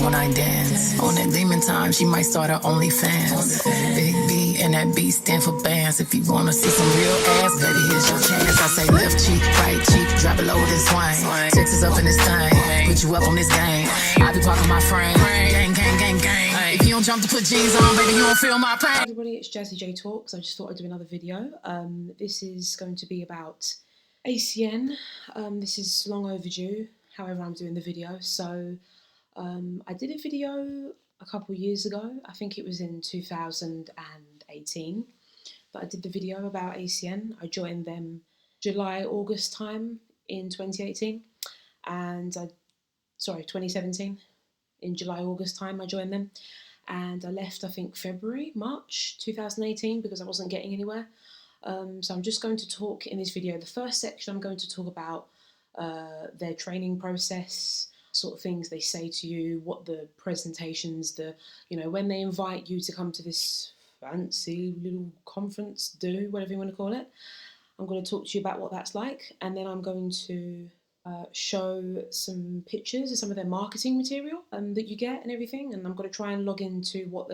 One night dance. On that demon time, she might start her OnlyFans. Big B and that B stand for bands. If you wanna see some real ass, baby, here's your chance. I say left cheek, right cheek, drop it low with this swing. Texas up in this thing, put you up on this game. I be parking my frame, gang, gang, gang, gang. If you don't jump to put jeans on, baby, you won't feel my pain. Hi everybody, it's Jazzy J Talks. I just thought I'd do another video. This is going to be about ACN. This is long overdue, however I'm doing the video. So I did a video a couple years ago. I think it was in 2018 that I did the video about ACN. I joined them July, August time in 2018. And 2017. In July, August time I joined them. And I left, I think, February, March 2018 because I wasn't getting anywhere. So I'm just going to talk in this video. The first section I'm going to talk about their training process, sort of things they say to you, what the presentations, when they invite you to come to this fancy little conference, whatever you want to call it. I'm going to talk to you about what that's like, and then I'm going to show some pictures of some of their marketing material that you get and everything, and I'm going to try and log into what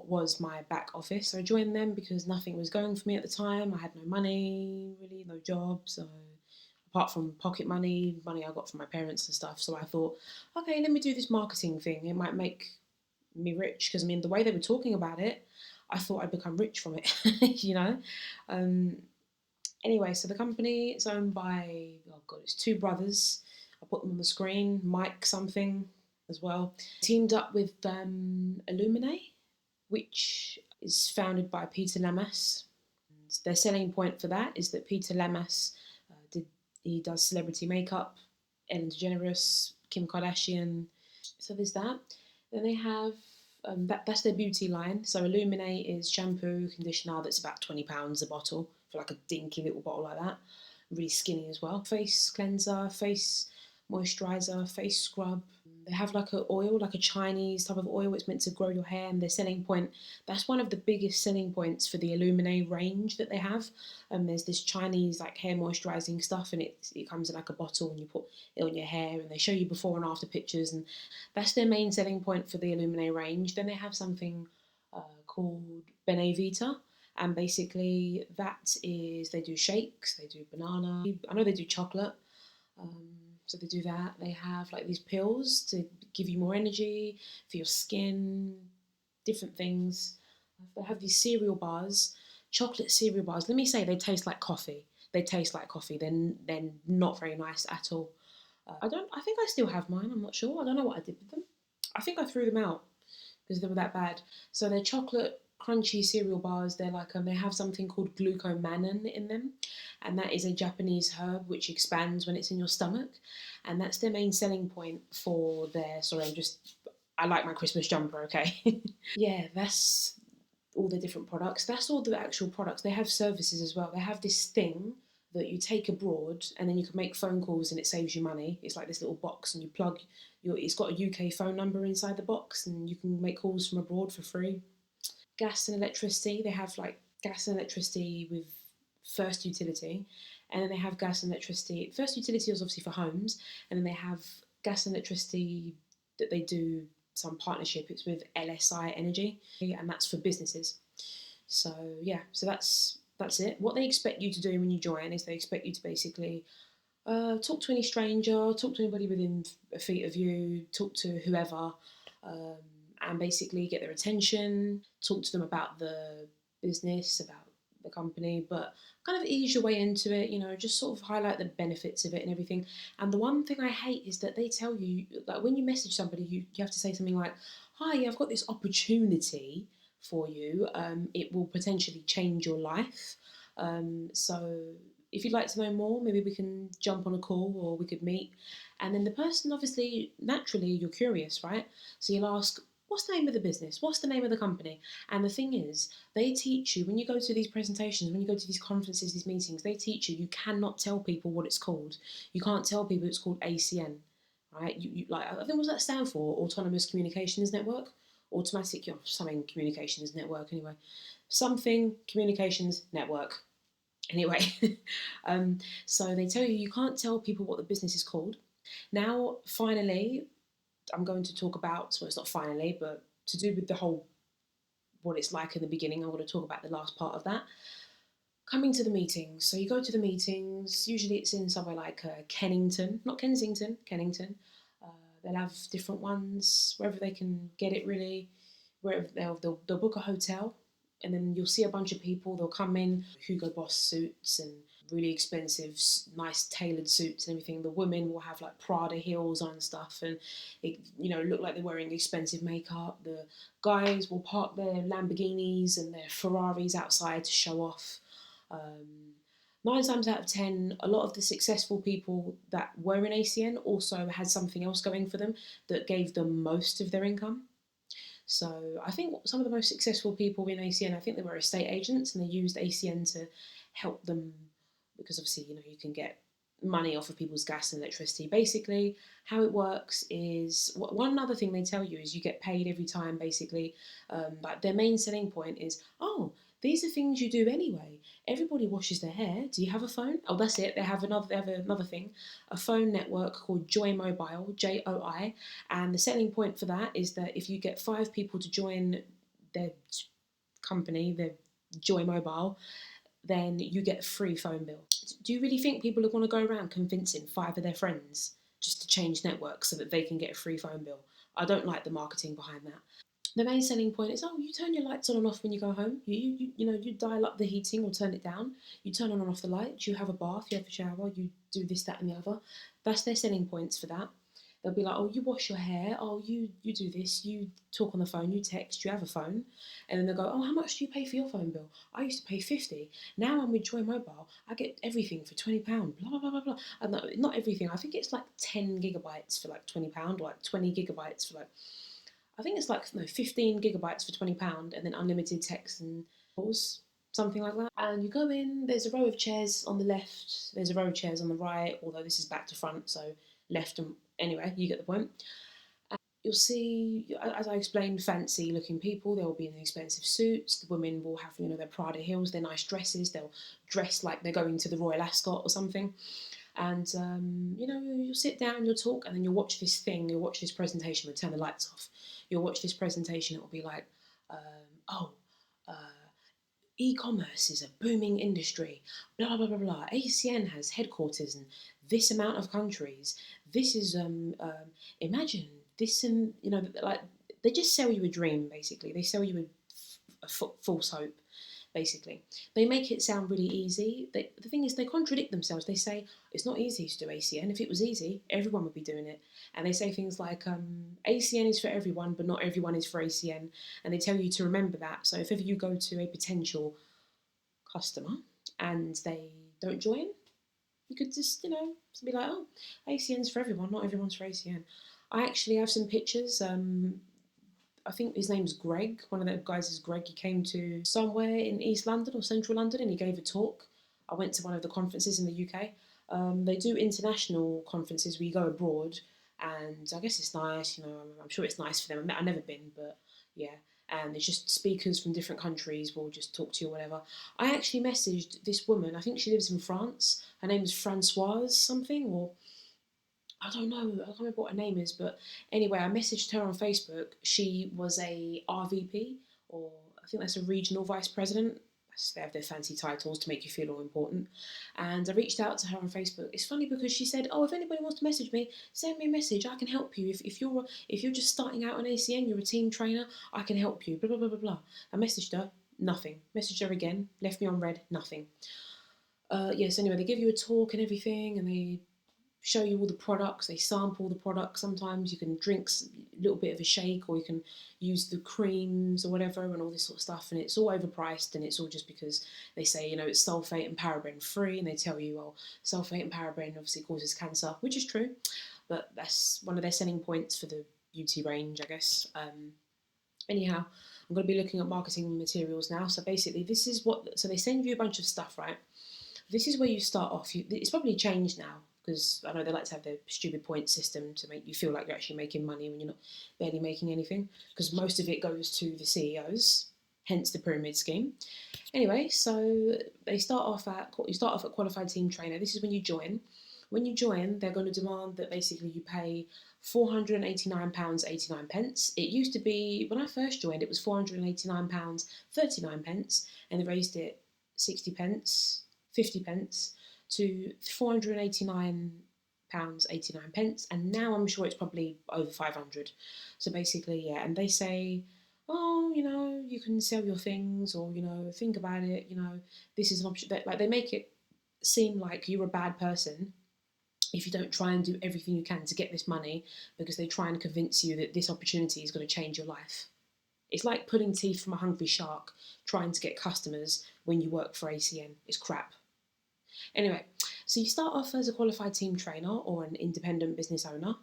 was my back office. So I joined them because nothing was going for me at the time. I had no money, really, no job, so apart from pocket money I got from my parents and stuff. So I thought, okay, let me do this marketing thing. It might make me rich, because I mean the way they were talking about it, I thought I'd become rich from it, Anyway, so the company is owned by, it's two brothers. I put them on the screen, Mike something as well. Teamed up with Illuminate, which is founded by Peter Lamas. Their selling point for that is that Peter Lamas, he does celebrity makeup, Ellen DeGeneres, Kim Kardashian. So there's that. Then they have, that's their beauty line. So Illuminate is shampoo, conditioner that's about £20 a bottle, for like a dinky little bottle like that. Really skinny as well. Face cleanser, face moisturiser, face scrub. They have like an oil, like a Chinese type of oil. It's meant to grow your hair, and their selling point, that's one of the biggest selling points for the Illuminate range that they have. There's this Chinese like hair moisturising stuff, and it comes in like a bottle, and you put it on your hair, and they show you before and after pictures, and that's their main selling point for the Illuminate range. Then they have something called Benevita. And basically that is, they do shakes, they do banana, I know they do chocolate, so they do that. They have like these pills to give you more energy for your skin, different things. They have these cereal bars, chocolate cereal bars. Let me say, they taste like coffee. They're not very nice at all. I think I still have mine, I'm not sure. I don't know what I did with them. I think I threw them out because they were that bad. So they're chocolate crunchy cereal bars. They're like they have something called glucomannan in them, and that is a Japanese herb which expands when it's in your stomach, and that's their main selling point for their, I like my Christmas jumper, okay. Yeah, that's all the different products. That's all the actual products. They have services as well. They have this thing that you take abroad, and then you can make phone calls and it saves you money. It's like this little box, and you plug it's got a UK phone number inside the box, and you can make calls from abroad for free. Gas and electricity, they have like gas and electricity with First Utility, and then they have gas and electricity. First Utility is obviously for homes, and then they have gas and electricity that they do some partnership. It's with LSI Energy, and that's for businesses. So yeah, so that's it. What they expect you to do when you join is they expect you to basically talk to any stranger, talk to anybody within a feet of you, talk to whoever, and basically get their attention, talk to them about the business, about the company, but kind of ease your way into it, just sort of highlight the benefits of it and everything. And the one thing I hate is that they tell you, like when you message somebody, you have to say something like, hi, I've got this opportunity for you. It will potentially change your life. So if you'd like to know more, maybe we can jump on a call or we could meet. And then the person, obviously, naturally, you're curious, right? So you'll ask, what's the name of the business? What's the name of the company? And the thing is, they teach you, when you go to these presentations, when you go to these conferences, these meetings, they teach you cannot tell people what it's called. You can't tell people it's called ACN, right? I think, what's that stand for? Autonomous Communications Network? Automatic, something communications network, anyway. Something communications network. Anyway, so they tell you can't tell people what the business is called. Now, finally, I'm going to talk about, well, it's not finally, but to do with the whole what it's like in the beginning, I'm going to talk about the last part of that. Coming to the meetings. So you go to the meetings, usually it's in somewhere like Kennington, not Kensington, Kennington. Uh, they'll have different ones, wherever they can get it really, wherever they'll book a hotel, and then you'll see a bunch of people, they'll come in, Hugo Boss suits and really expensive, nice tailored suits and everything. The women will have like Prada heels on and stuff, and it, look like they're wearing expensive makeup. The guys will park their Lamborghinis and their Ferraris outside to show off. Um, 9 times out of 10, a lot of the successful people that were in ACN also had something else going for them that gave them most of their income. So I think some of the most successful people in ACN, I think they were estate agents, and they used ACN to help them because obviously you can get money off of people's gas and electricity. Basically, how it works is one other thing they tell you is you get paid every time. Basically, like their main selling point is, oh, these are things you do anyway. Everybody washes their hair. Do you have a phone? Oh, that's it. They have another thing, a phone network called Joy Mobile, JOI, and the selling point for that is that if you get 5 people to join their company, their Joy Mobile, then you get a free phone bill. Do you really think people are going to go around convincing 5 of their friends just to change networks so that they can get a free phone bill? I don't like the marketing behind that. The main selling point is, oh, you turn your lights on and off when you go home. You dial up the heating or turn it down. You turn on and off the lights. You have a bath. You have a shower. You do this, that, and the other. That's their selling points for that. They'll be like, oh, you wash your hair. Oh, you do this. You talk on the phone. You text. You have a phone. And then they'll go, oh, how much do you pay for your phone bill? I used to pay 50. Now I'm with Joy Mobile. I get everything for £20. Blah, blah, blah, blah, blah. And not everything. I think it's like 10 gigabytes for like £20, or like 20 gigabytes for like, I think it's like, no, 15 gigabytes for £20, and then unlimited text and calls, something like that. And you go in, there's a row of chairs on the left, there's a row of chairs on the right, although this is back to front, so left and anyway, you get the point. You'll see, as I explained, fancy looking people. They'll be in expensive suits. The women will have, their Prada heels, their nice dresses. They'll dress like they're going to the Royal Ascot or something. And, you'll sit down, you'll talk, and then you'll watch this thing, you'll watch this presentation, we'll turn the lights off. You'll watch this presentation, it will be like, uh, e-commerce is a booming industry, blah, blah, blah, blah. ACN has headquarters in this amount of countries. This is, imagine this, and, like, they just sell you a dream, basically. They sell you a false hope, basically. They make it sound really easy. The thing is, they contradict themselves. They say, it's not easy to do ACN. If it was easy, everyone would be doing it. And they say things like, ACN is for everyone, but not everyone is for ACN. And they tell you to remember that. So if ever you go to a potential customer and they don't join, you could just, be like, oh, ACN's for everyone, not everyone's for ACN. I actually have some pictures. I think his name's Greg. One of the guys is Greg. He came to somewhere in East London or Central London and he gave a talk. I went to one of the conferences in the UK. They do international conferences where you go abroad, and I guess it's nice, I'm sure it's nice for them. I've never been, but yeah. And it's just speakers from different countries will just talk to you or whatever. I actually messaged this woman, I think she lives in France. Her name is Francoise something, or I don't know, I can't remember what her name is, but anyway, I messaged her on Facebook. She was a RVP, or I think that's a regional vice president. They have their fancy titles to make you feel all important. And I reached out to her on Facebook. It's funny because she said, oh, if anybody wants to message me, send me a message. I can help you. If you're just starting out on ACN, you're a team trainer, I can help you. Blah, blah, blah, blah, blah. I messaged her, nothing. Messaged her again, left me on red, nothing. Yes, anyway, they give you a talk and everything, and they show you all the products. They sample the products. Sometimes you can drink a little bit of a shake, or you can use the creams or whatever and all this sort of stuff. And it's all overpriced, and it's all just because they say, it's sulfate and paraben free, and they tell you, well, sulfate and paraben obviously causes cancer, which is true, but that's one of their selling points for the beauty range, I guess. Anyhow, I'm going to be looking at marketing materials now. So basically, so they send you a bunch of stuff, right? This is where you start off. It's probably changed now, because I know they like to have their stupid point system to make you feel like you're actually making money when you're not barely making anything, because most of it goes to the CEOs, hence the pyramid scheme. Anyway, so you start off at qualified team trainer. This is when you join. When you join, they're going to demand that basically you pay £489.89. It used to be, when I first joined, it was £489.39, and they raised it 60 pence, 50 pence to £489.89, and now I'm sure it's probably over 500. So basically, yeah, and they say, oh, you can sell your things, or, think about it, this is an option. That, like, they make it seem like you're a bad person if you don't try and do everything you can to get this money, because they try and convince you that this opportunity is going to change your life. It's like pulling teeth from a hungry shark trying to get customers when you work for ACN. It's crap. Anyway, so you start off as a qualified team trainer or an independent business owner.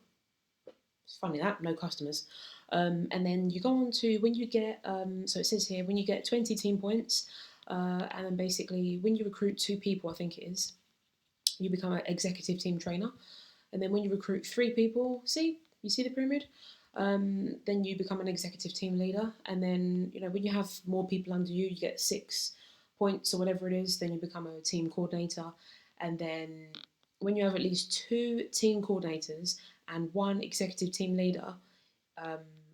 It's funny that, no customers. And then you go on to, when you get, so it says here, when you get 20 team points, and then basically when you recruit 2 people, I think it is, you become an executive team trainer. And then when you recruit 3 people, you see the pyramid? Then you become an executive team leader. And then, when you have more people under you, you get 6 points or whatever it is, then you become a team coordinator. And then when you have at least 2 team coordinators and 1 executive team leader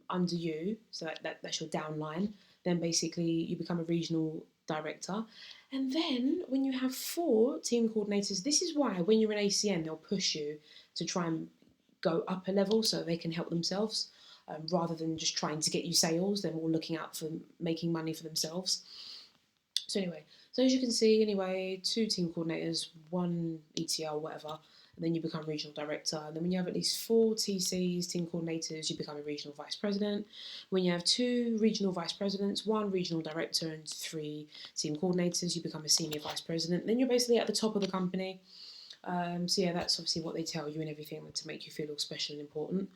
under you, so that's your downline, then basically you become a regional director. And then when you have 4 team coordinators, this is why when you're in ACN, they'll push you to try and go up a level so they can help themselves, rather than just trying to get you sales. They're more looking out for making money for themselves. So anyway, so as you can see, anyway, 2 team coordinators, 1 ETL, whatever, and then you become regional director. And then when you have at least 4 TCs, team coordinators, you become a regional vice president. When you have 2 regional vice presidents, 1 regional director, and 3 team coordinators, you become a senior vice president. Then you're basically at the top of the company. So yeah, that's obviously what they tell you and everything to make you feel all special and important.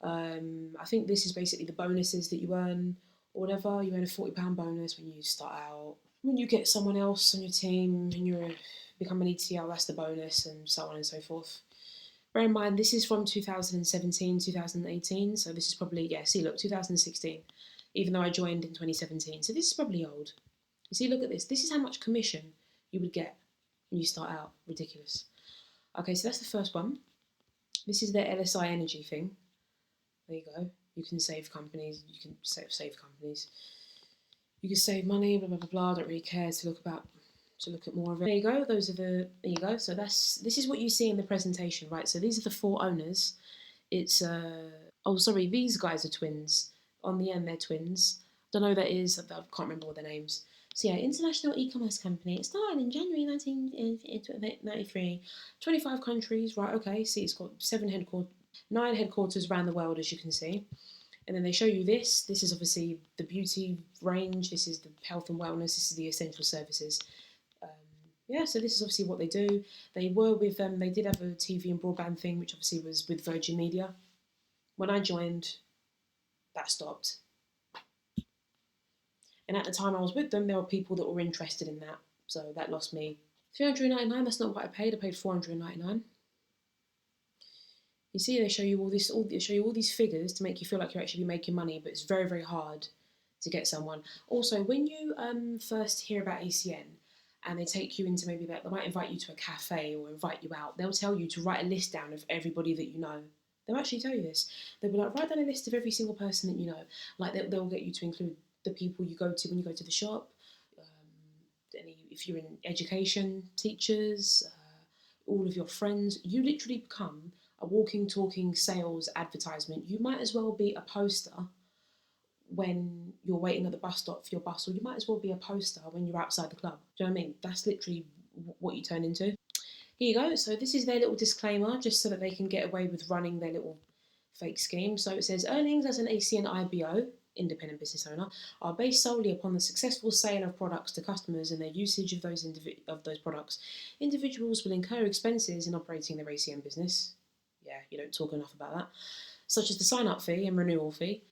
I think this is basically the bonuses that you earn or whatever. You earn a £40 bonus when you start out. When you get someone else on your team and you become an ETL, that's the bonus, and so on and so forth. Bear in mind, this is from 2017, 2018, so this is probably, yeah, see, look, 2016, even though I joined in 2017, so this is probably old. You see, look at this. This is how much commission you would get when you start out. Ridiculous. Okay, so that's the first one. This is their LSI energy thing. There you go. You can save companies. You can save companies. You can save money. Blah blah blah blah. Don't really care to look at more of it. There you go. There you go. So this is what you see in the presentation, right? So these are the 4 owners. It's these guys are twins. On the end, they're twins. Don't know who that is. I can't remember all their names. So yeah, international e-commerce company. It started in January 1993. 25 countries, right? Okay. See, it's got 9 headquarters around the world, as you can see. And then they show you this. This is obviously the beauty range. This is the health and wellness. This is the essential services. Yeah, so this is obviously what they do. They were with they did have a TV and broadband thing, which obviously was with Virgin Media. When I joined, that stopped. And at the time I was with them, there were people that were interested in that. So that lost me. £399, that's not what I paid. I paid £499. You see, they show you all these figures to make you feel like you're actually making money, but it's very, very hard to get someone. Also, when you first hear about ACN and they take you into maybe they might invite you to a cafe or invite you out, they'll tell you to write a list down of everybody that you know. They'll actually tell you this. They'll be like, write down a list of every single person that you know. Like they'll get you to include the people you go to when you go to the shop. If you're in education, teachers, all of your friends, you literally become a walking, talking sales advertisement. You might as well be a poster when you're waiting at the bus stop for your bus, or you might as well be a poster when you're outside the club. Do you know what I mean? That's literally what you turn into. Here you go. So this is their little disclaimer, just so that they can get away with running their little fake scheme. So it says, earnings as an ACN IBO, independent business owner, are based solely upon the successful sale of products to customers and their usage of those products. Individuals will incur expenses in operating their ACN business. Yeah, you don't talk enough about that. Such as the sign-up fee and renewal fee.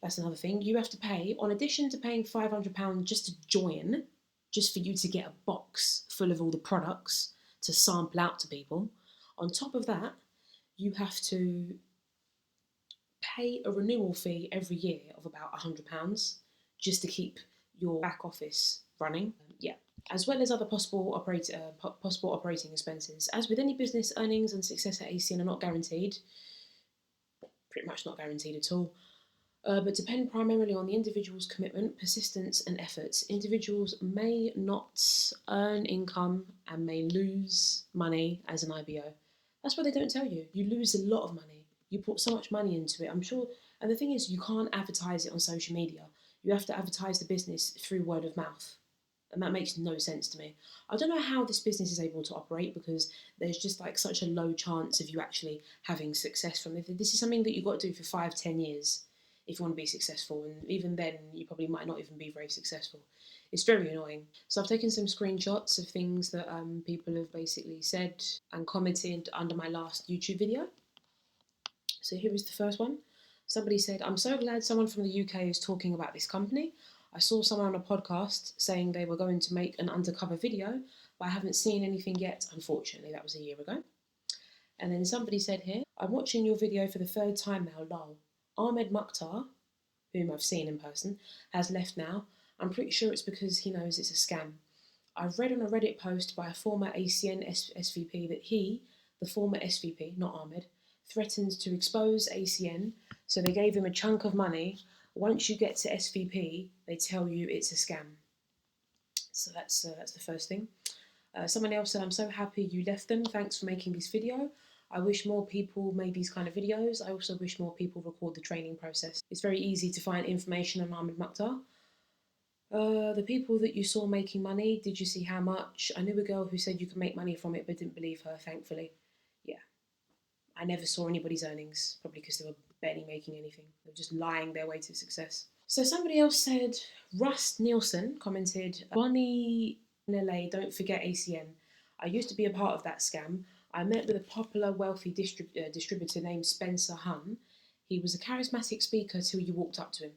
That's another thing. You have to pay, in addition to paying £500 just to join, just for you to get a box full of all the products to sample out to people. On top of that, you have to pay a renewal fee every year of about £100 just to keep your back office running. Yeah, as well as other possible operating expenses. As with any business, earnings and success at ACN are not guaranteed. pretty much not guaranteed at all. But depend primarily on the individual's commitment, persistence and efforts. Individuals may not earn income and may lose money as an IBO. That's what they don't tell you. You lose a lot of money. You put so much money into it, I'm sure. And the thing is, you can't advertise it on social media. You have to advertise the business through word of mouth. And that makes no sense to me. I don't know how this business is able to operate, because there's just like such a low chance of you actually having success from it. This is something that you've got to do for 5-10 years if you want to be successful, and even then you probably might not even be very successful. It's very annoying. So I've taken some screenshots of things that people have basically said and commented under my last YouTube video. So here is the first one. Somebody said, "I'm so glad someone from the UK is talking about this company. I saw someone on a podcast saying they were going to make an undercover video, but I haven't seen anything yet, unfortunately." That was a year ago. And then somebody said here, "I'm watching your video for the 3rd time now, lol. Ahmed Mukhtar, whom I've seen in person, has left now. I'm pretty sure it's because he knows it's a scam. I've read on a Reddit post by a former ACN SVP that he, the former SVP, not Ahmed, threatened to expose ACN, so they gave him a chunk of money. Once you get to SVP, they tell you it's a scam." So that's the first thing. Someone else said, "I'm so happy you left them. Thanks for making this video. I wish more people made these kind of videos. I also wish more people record the training process. It's very easy to find information on Ahmed Mukhtar. The people that you saw making money, did you see how much? I knew a girl who said you could make money from it, but didn't believe her, thankfully." Yeah. I never saw anybody's earnings, probably because they were barely making anything. They were just lying their way to success. So somebody else said, Rust Nielsen commented, "Bonnie in LA, don't forget ACN. I used to be a part of that scam. I met with a popular wealthy distributor named Spencer Hun. He was a charismatic speaker till you walked up to him.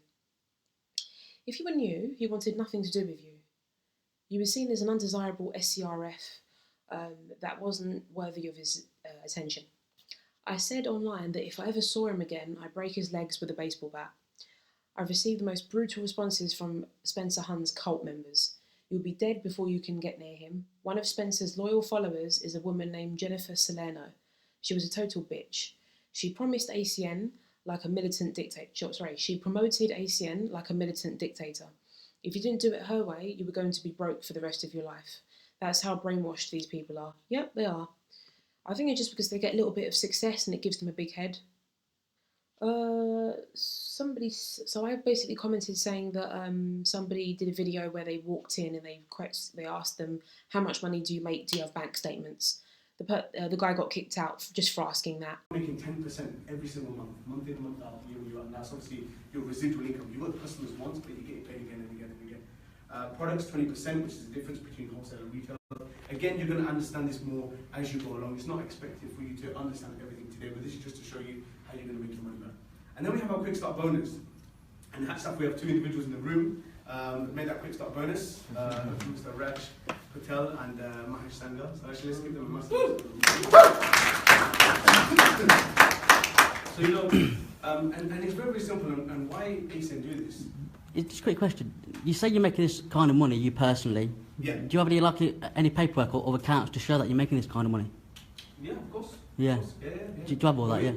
If you were new, he wanted nothing to do with you. You were seen as an undesirable SCRF that wasn't worthy of his attention. I said online that if I ever saw him again, I'd break his legs with a baseball bat. I've received the most brutal responses from Spencer Hun's cult members. You'll be dead before you can get near him. One of Spencer's loyal followers is a woman named Jennifer Salerno. She was a total bitch. She promised ACN like a militant dictator. She promoted ACN like a militant dictator. If you didn't do it her way, you were going to be broke for the rest of your life. That's how brainwashed these people are." Yep, they are. I think it's just because they get a little bit of success and it gives them a big head. So I basically commented saying that somebody did a video where they walked in and they asked them, "How much money do you make? Do you have bank statements?" The guy got kicked out just for asking that. Making 10% every single month in, month out, year in, year out, and that's obviously your residual income. You got the customers once, but you get paid again and again and again. Products 20%, which is the difference between wholesale and retail. Again, you're going to understand this more as you go along. It's not expected for you to understand everything today, but this is just to show you how you're going to make your money back. And then we have our quick start bonus. And hats off, we have 2 individuals in the room made that quick start bonus. Mr. Raj Patel and Mahesh Sanga. So actually, let's give them a massive. So you know, and it's very, very simple. And why ACN do this? It's just a quick question. You say you're making this kind of money, you personally. Yeah. Do you have any paperwork or accounts to show that you're making this kind of money? Yeah, of course. Yeah. Of course. Yeah. Do you have all that? Yeah.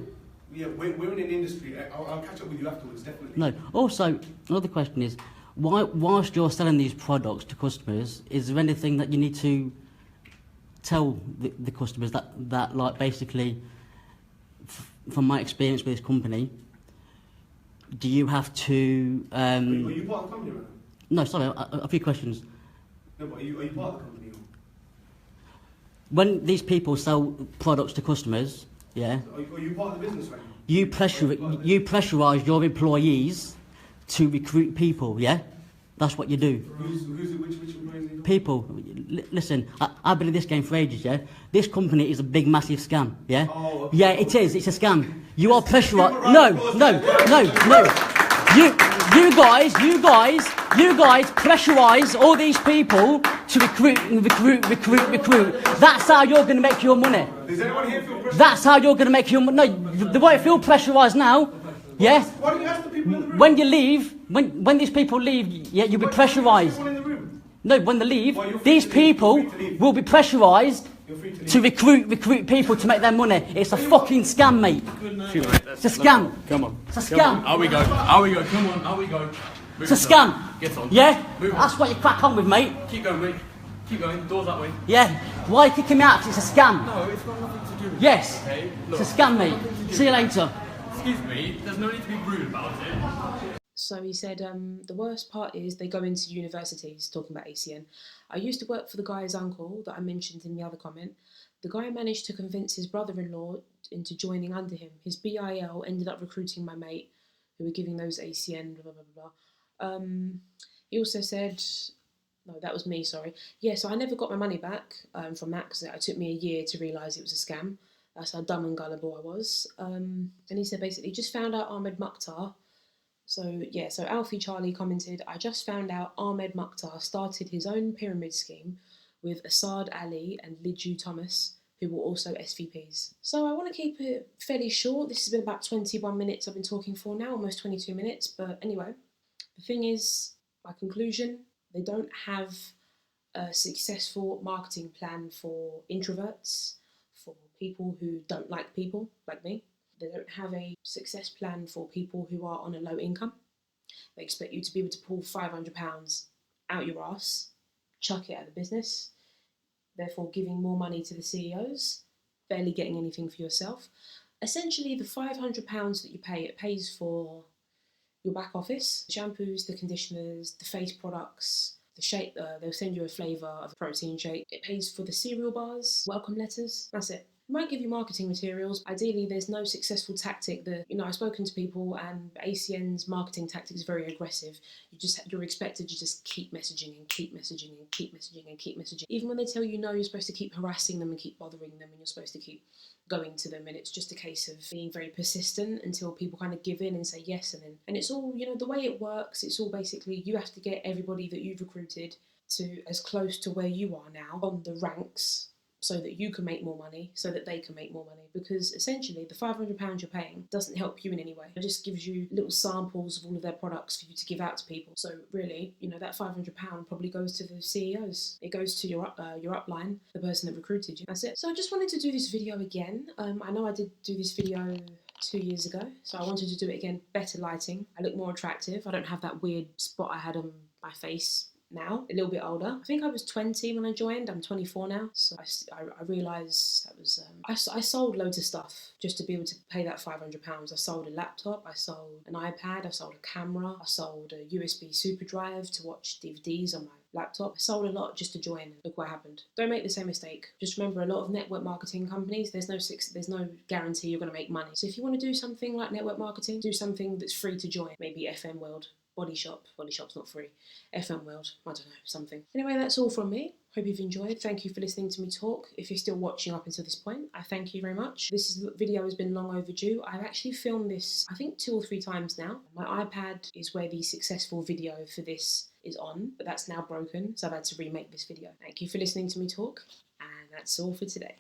Yeah, we're in an industry. I'll catch up with you afterwards, definitely. No. Also, another question is, whilst you're selling these products to customers, is there anything that you need to tell the customers that like basically, from my experience with this company, do you have to? Are you part of the company right No, now? sorry. A few questions. No, but are you part of the company? When these people sell products to customers, yeah. So are you part of the business right now? You pressurise your employees to recruit people, yeah? That's what you do. Which employees? People, listen, I've been in this game for ages, yeah? This company is a big, massive scam, yeah? Oh, okay. Yeah, it is, it's a scam. You are pressurised. No. You guys pressurise all these people to recruit. That's how you're going to make your money. Does anyone here feel pressurised? That's how you're going to make your money. No, they won't feel pressurised now. Yeah? Why don't you ask the people in the room? When you leave, when these people leave, yeah, you'll be pressurised. In the room? No, when they leave, these people will be pressurised You're free to leave. To recruit people to make their money. It's a fucking scam, mate. It's a scam. Come on. It's a scam. Out we go. Out we go. Come on. Out we go. It's a scam. Get on. Yeah? Move on. That's what you crack on with, mate. Keep going, mate. Keep going. Doors that way. Yeah. Why are you kicking me out? 'Cause it's a scam. No, it's got nothing to do with Yes. it. Okay? It's a scam, mate. See you later. Excuse me. There's no need to be rude about it. So he said, the worst part is they go into universities, talking about ACN. I used to work for the guy's uncle that I mentioned in the other comment. The guy managed to convince his brother-in-law into joining under him. His BIL ended up recruiting my mate, who were giving those ACN, blah, blah, blah, blah. He also said, no, that was me, sorry. Yeah, so I never got my money back from that, because it took me a year to realise it was a scam. That's how dumb and gullible I was. And he said, basically, just found out Ahmed Mukhtar. So, yeah, so Alfie Charlie commented, I just found out Ahmed Mukhtar started his own pyramid scheme with Asad Ali and Lidju Thomas, who were also SVPs. So I want to keep it fairly short. This has been about 21 minutes I've been talking for now, almost 22 minutes. But anyway, the thing is, my conclusion, they don't have a successful marketing plan for introverts, for people who don't like people, like me. They don't have a success plan for people who are on a low income. They expect you to be able to pull £500 out your ass, chuck it at the business, therefore giving more money to the CEOs, barely getting anything for yourself. Essentially, the £500 that you pay, it pays for your back office, the shampoos, the conditioners, the face products, the shake, they'll send you a flavour of a protein shake. It pays for the cereal bars, welcome letters, that's it. It might give you marketing materials. Ideally, there's no successful tactic that, I've spoken to people, and ACN's marketing tactic is very aggressive. You're expected to just keep messaging and keep messaging and keep messaging and keep messaging. Even when they tell you no, you're supposed to keep harassing them and keep bothering them, and you're supposed to keep going to them, and it's just a case of being very persistent until people kind of give in and say yes, and it's all, the way it works, it's all basically you have to get everybody that you've recruited to as close to where you are now on the ranks, so that you can make more money, so that they can make more money. Because essentially, the £500 you're paying doesn't help you in any way. It just gives you little samples of all of their products for you to give out to people. So really, that £500 probably goes to the CEOs. It goes to your upline, the person that recruited you. That's it. So I just wanted to do this video again. I know I did do this video 2 years ago, so I wanted to do it again. Better lighting. I look more attractive. I don't have that weird spot I had on my face now, a little bit older. I think I was 20 when I joined. I'm 24 now. So I realised that was... I sold loads of stuff just to be able to pay that £500. I sold a laptop, I sold an iPad, I sold a camera, I sold a USB super drive to watch DVDs on my laptop. I sold a lot just to join. Look what happened. Don't make the same mistake. Just remember, a lot of network marketing companies, there's no guarantee you're going to make money. So if you want to do something like network marketing, do something that's free to join. Maybe FM World. Body Shop's not free. FM World, I don't know, something. Anyway, that's all from me. Hope you've enjoyed. Thank you for listening to me talk. If you're still watching up until this point, I thank you very much. This video has been long overdue. I've actually filmed this, I think 2 or 3 times now. My iPad is where the successful video for this is on, but that's now broken, so I've had to remake this video. Thank you for listening to me talk, and that's all for today.